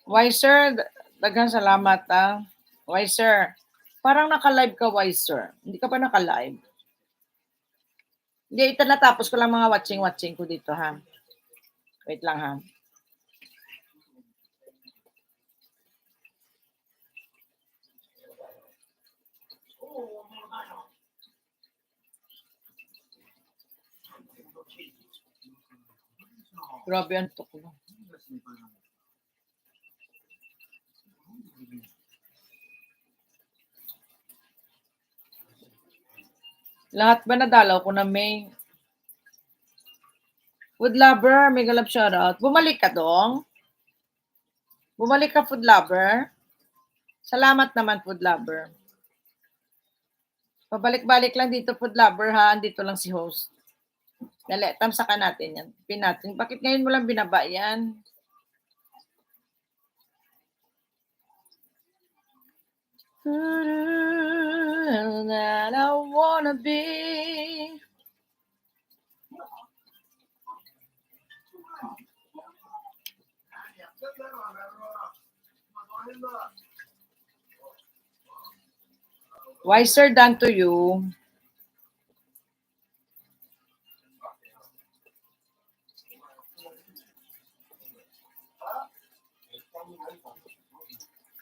Wiser, daghang salamat Wiser. Parang naka-live ka, Wiser. Hindi ka pa naka-live. Hindi, ito natapos ko lang mga watching ko dito, ha. Wait lang, ha. Grabe, antok ko. Lahat ba nadalaw ko na may food lover, mega love shoutout. Bumalik ka dong. Bumalik ka, food lover. Salamat naman, food lover. Pabalik-balik lang dito, food lover, ha. Andito lang si host. Dali, tamsakan natin yan. Pin natin. Bakit ngayon mo lang binaba yan? That I wanna be. Wiser done to you.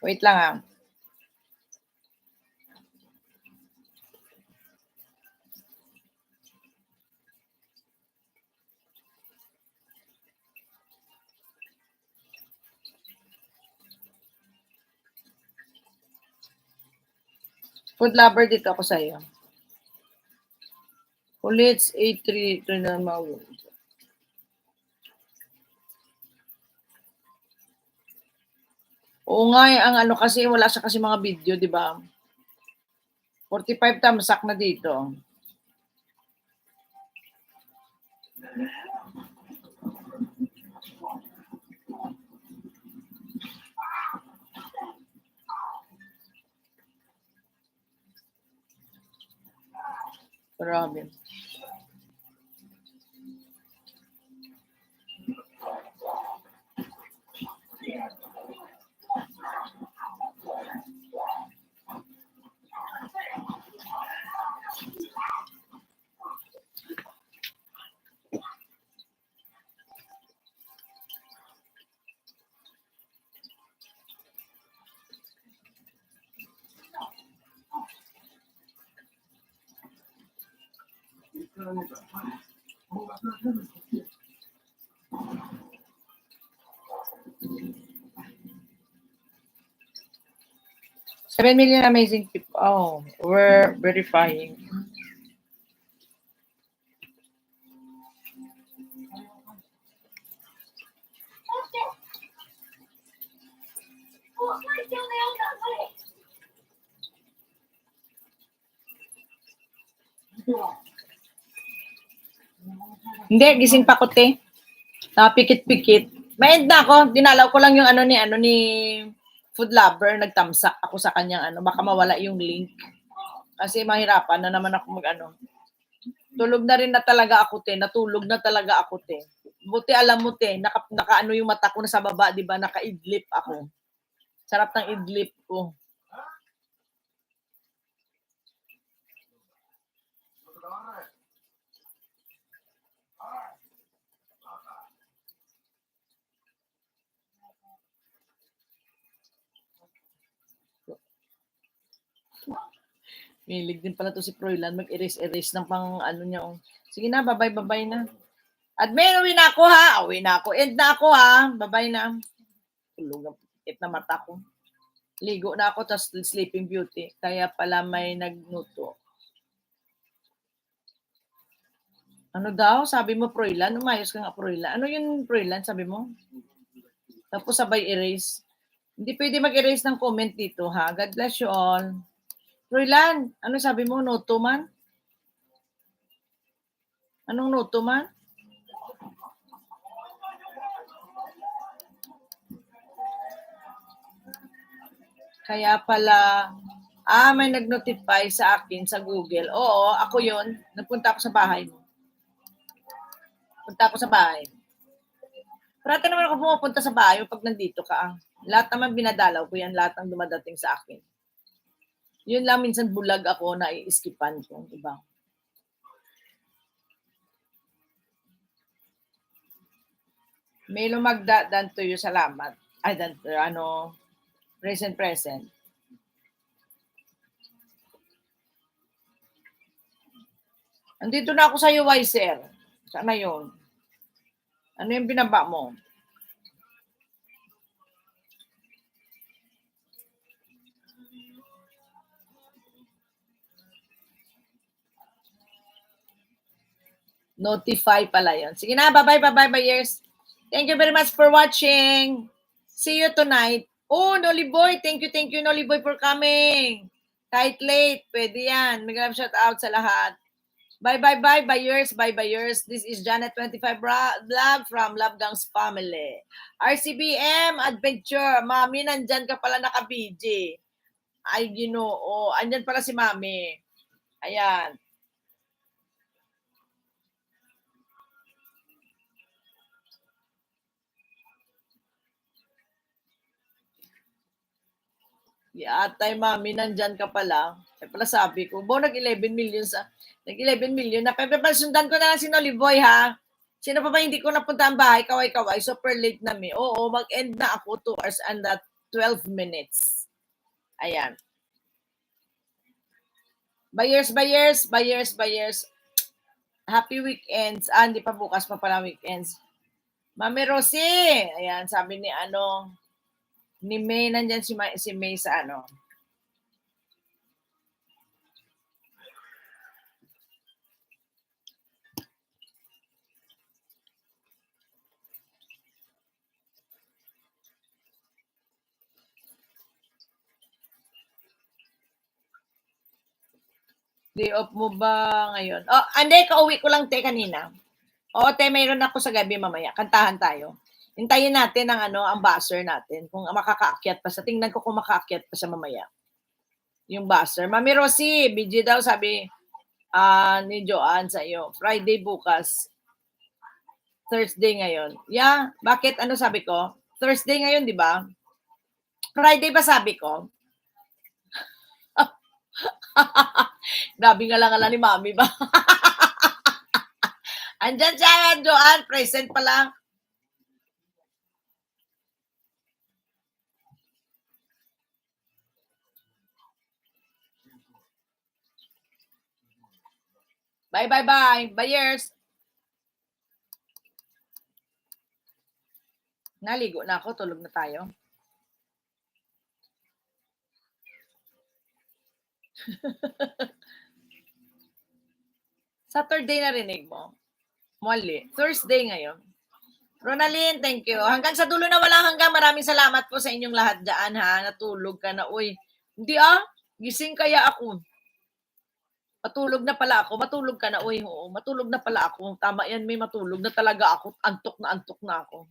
Wait lang, ha. Food lover, dito ako sa'yo. Ulits 83 ito na mawin. Oo nga, ang ano kasi, wala siya kasi mga video, di ba? 45 tamsak na dito. Grabe. $7 million amazing people. Oh, we're verifying. Hindi, gising pa ko, te. Pikit-pikit. May end na ako. Dinalaw ko lang yung ano ni food lover. Nagtamsak ako sa kanyang ano. Baka mawala yung link. Kasi mahirapan na naman ako mag-ano. Tulog na rin na talaga ako, te. Natulog na talaga ako, te. Buti alam mo, te. Naka ano yung mata ko na sa baba, di ba? Naka-idlip ako. Sarap ng idlip ko. Milig din pala to si Froilan mag-erase ng pang ano niya. Oh. Sige na, bye-bye na. Admin, uwi na ako ha. Uwi na ako. End na ako ha. Bye-bye na. Tulog ang pikit na mata ko. Ligo na ako, tas Sleeping Beauty. Kaya pala may nagnuto. Ano daw? Sabi mo, Froilan? Umayos ka nga, Froilan. Ano yung Froilan? Sabi mo? Tapos sabay erase. Hindi pwede mag-erase ng comment dito ha. God bless you all. Froilan, ano sabi mo? Noto man? Anong noto man? Kaya pala May nag-notify sa akin sa Google. Oo, ako yun. Nagpunta ako sa bahay mo. Punta ako sa bahay. Parati naman ako pumupunta sa bahay pag nandito ka. Lahat naman binadalaw ko yan, lahat ng dumadating sa akin. Yun lang, minsan bulag ako na i-skipan ko, diba? May lumagda dan to you, salamat. Ay, dan, present. Andito na ako sa iyo, Wiser. Sana yun. Ano yung binaba mo? Notify pala yun. Sige na, bye-bye, buyers. Thank you very much for watching. See you tonight. Oh, Nolly Boy, thank you, Nolly Boy, for coming. Kahit late, pwede yan. Mag-shout shout out sa lahat. Bye, buyers. This is Janet25 Vlog from Love Gangs Family. RCBM Adventure. Mami, nandyan ka pala naka-BJ. Ay, Ginoo. Andyan pala si Mami. Ayan. Atay, Mami, nandyan ka pala. Kaya pala sabi ko, nag-11 million nag-11 million na. Pero sundan ko na lang si Nolly Boy, ha? Sino pa ba hindi ko napunta ang bahay? Kaway-kaway. Super late na mi. Oo, mag-end na ako 2 hours and 12 minutes. Ayan. Buyers. Happy weekends. Hindi pa bukas pa pala weekends. Mami Rosie. Ayan, sabi ni ni May, nandyan si May sa Day off mo ba ngayon? Hindi, kauwi ko lang kanina. Mayroon ako sa gabi mamaya. Kantahan tayo. Hintayin natin ang buzzer natin. Kung makakaakyat pa sa. Tingnan ko kung makaakyat pa sa mamaya. Yung buzzer. Mami Rosie, BG daw sabi ni Joanne sa iyo. Friday bukas. Thursday ngayon. Yeah, bakit? Ano sabi ko? Thursday ngayon, di ba? Friday ba sabi ko? Grabe nga lang ni Mami ba? Andyan siya, Joanne. Present pa lang. Bye. Buyers. Naligo na ako. Tulog na tayo. Saturday narinig mo? Mali. Thursday ngayon. Ronaldin, thank you. Hanggang sa dulo na walang hanggang. Maraming salamat po sa inyong lahat dyan, ha. Natulog ka na. Uy, hindi gising kaya ako. Matulog na pala ako. Matulog ka na. Uy, oo. Matulog na pala ako. Tama yan, may matulog na talaga ako. Antok na ako.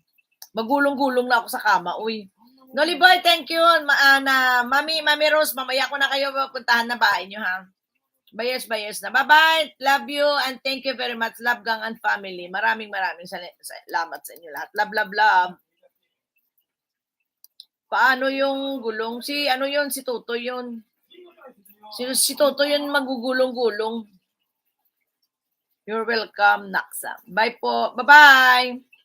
Magulong-gulong na ako sa kama. Uy. Nolly Boy, thank you. Mami Rose, mamaya ko na kayo puntahan na bahay nyo, ha. Buyers na. Bye-bye. Love you and thank you very much. Love Gang and family. Maraming salamat sa inyo lahat. Love. Paano yung gulong? Si Toto yun. Si Toto yun magugulong-gulong. You're welcome, Naksa. Bye po. Bye-bye.